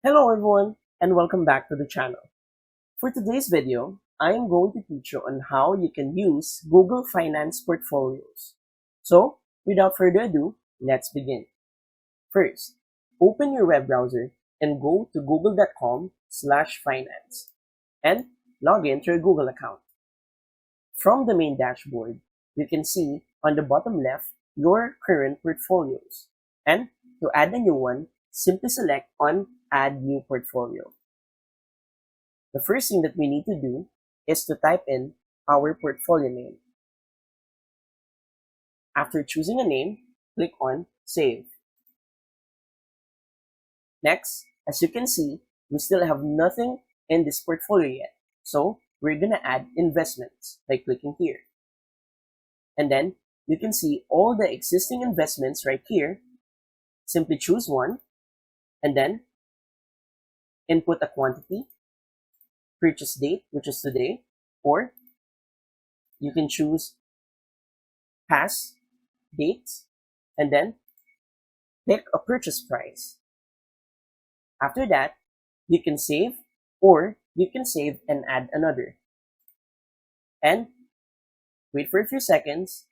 Hello everyone and welcome back to the channel. For today's video, I am going to teach you on how you can use Google Finance portfolios. So, without further ado, let's begin. First, open your web browser and go to google.com/finance and log in to your Google account. From the main dashboard, you can see on the bottom left your current portfolios. And to add a new one, simply select on Add New Portfolio. The first thing that we need to do is to type in our portfolio name. After choosing a name, click on Save. Next, as you can see, we still have nothing in this portfolio yet. So we're going to add investments by clicking here. And then you can see all the existing investments right here. Simply choose one and then input a quantity, purchase date, which is today, or you can choose past dates and then pick a purchase price. After that, you can save or you can save and add another. And wait for a few seconds,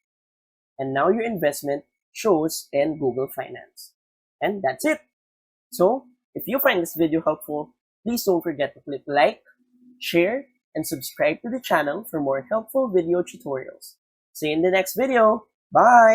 and now your investment shows in Google Finance. And that's it. So, if you find this video helpful, please don't forget to click like, share, and subscribe to the channel for more helpful video tutorials. See you in the next video. Bye!